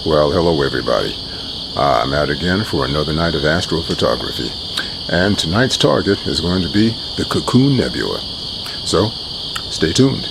Well, hello everybody. I'm out again for another night of astrophotography, and tonight's target is going to be the Cocoon Nebula. So, stay tuned.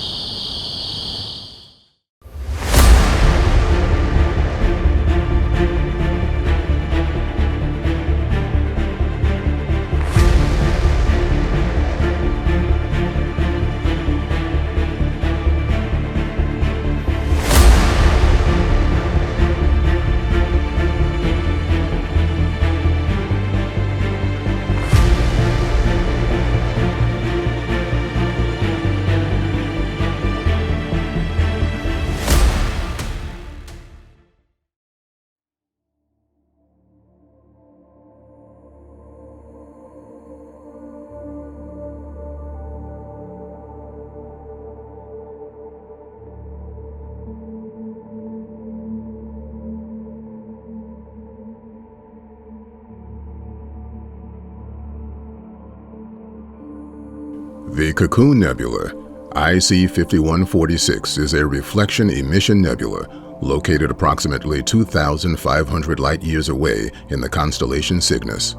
The Cocoon Nebula IC 5146 is a reflection emission nebula located approximately 2,500 light-years away in the constellation Cygnus.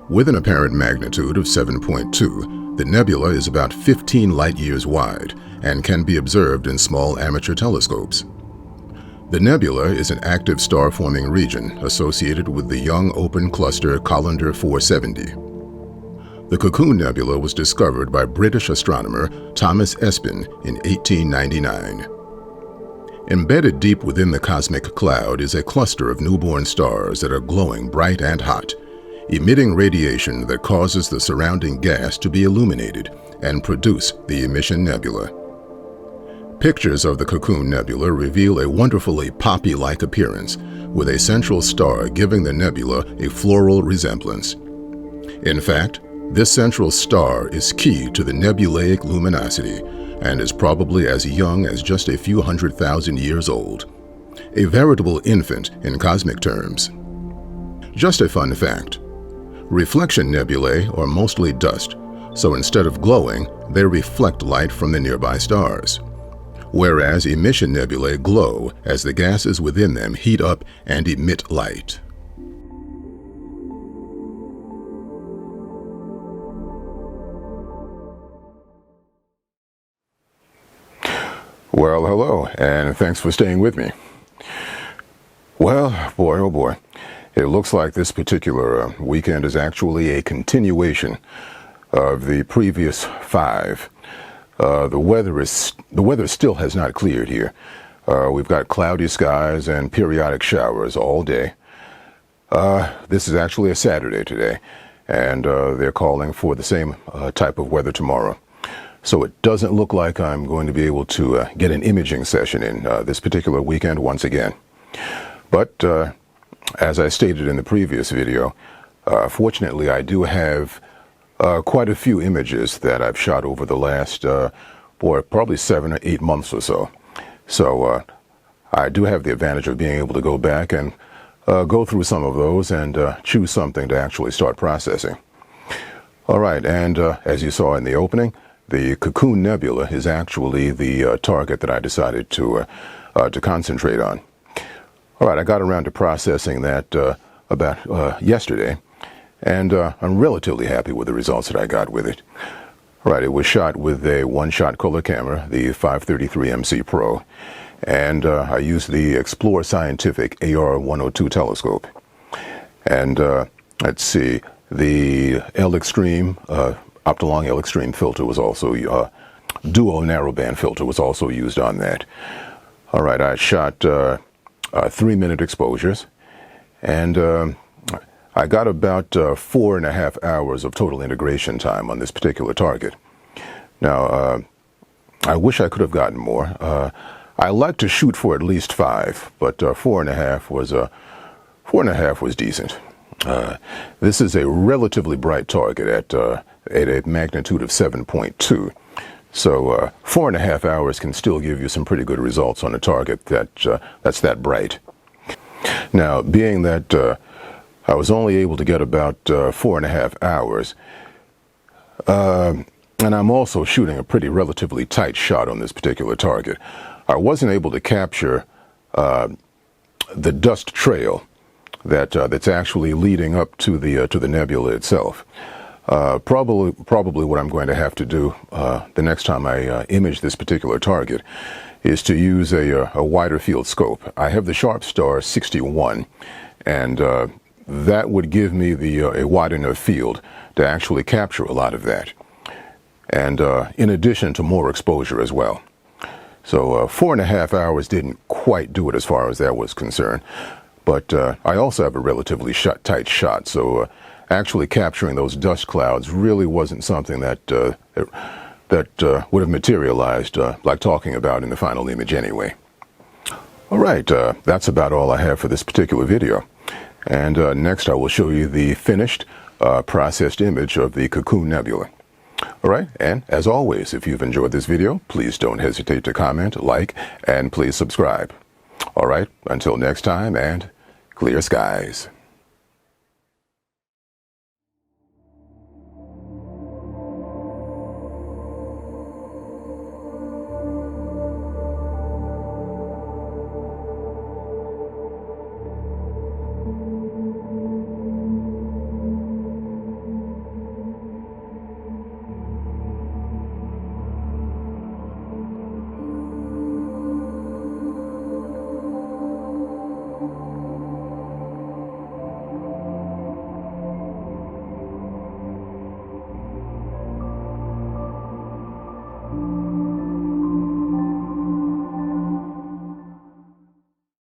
With an apparent magnitude of 7.2, the nebula is about 15 light-years wide and can be observed in small amateur telescopes. The nebula is an active star-forming region associated with the young open cluster Colander 470. The Cocoon Nebula was discovered by British astronomer Thomas Espin in 1899. Embedded deep within the cosmic cloud is a cluster of newborn stars that are glowing bright and hot, emitting radiation that causes the surrounding gas to be illuminated and produce the emission nebula. Pictures of the Cocoon Nebula reveal a wonderfully poppy-like appearance, with a central star giving the nebula a floral resemblance. In fact, this central star is key to the nebulaic luminosity and is probably as young as just a few 100,000 years old. A veritable infant in cosmic terms. Just a fun fact. Reflection nebulae are mostly dust, so instead of glowing, they reflect light from the nearby stars. Whereas emission nebulae glow as the gases within them heat up and emit light. Well, hello, and thanks for staying with me. Well, boy, oh boy, it looks like this particular weekend is actually a continuation of the previous 5. The weather still has not cleared here. We've got cloudy skies and periodic showers all day. This is actually a Saturday today, and they're calling for the same type of weather tomorrow. So it doesn't look like I'm going to be able to get an imaging session in this particular weekend once again. But as I stated in the previous video, fortunately I do have quite a few images that I've shot over the last, probably 7 or 8 months or so. So I do have the advantage of being able to go back and go through some of those and choose something to actually start processing. All right, and as you saw in the opening, the Cocoon Nebula is actually the target that I decided to concentrate on. All right, I got around to processing that about yesterday, and I'm relatively happy with the results that I got with it. All right, it was shot with a one-shot color camera, the 533 MC Pro, and I used the Explore Scientific AR-102 telescope. And let's see, the L-Extreme Optolong L-Extreme filter was also, duo narrowband filter was also used on that. All right, I shot 3-minute exposures, and I got about 4.5 hours of total integration time on this particular target. Now, I wish I could have gotten more. I like to shoot for at least 5, but 4.5 was decent. This is a relatively bright target at a magnitude of 7.2. So 4.5 hours can still give you some pretty good results on a target that's that bright. Now, being that I was only able to get about 4.5 hours, and I'm also shooting a pretty relatively tight shot on this particular target, I wasn't able to capture the dust trail that's actually leading up to the nebula itself. Probably what I'm going to have to do the next time I image this particular target is to use a wider field scope. I have the Sharpstar 61, and that would give me a wide enough field to actually capture a lot of that, and in addition to more exposure as well. So 4.5 hours didn't quite do it as far as that was concerned, but I also have a relatively tight shot, so actually capturing those dust clouds really wasn't something that would have materialized like talking about in the final image anyway. All right, that's about all I have for this particular video. And next I will show you the finished processed image of the Cocoon Nebula. All right, and as always, if you've enjoyed this video, please don't hesitate to comment, like, and please subscribe. All right, until next time, and clear skies.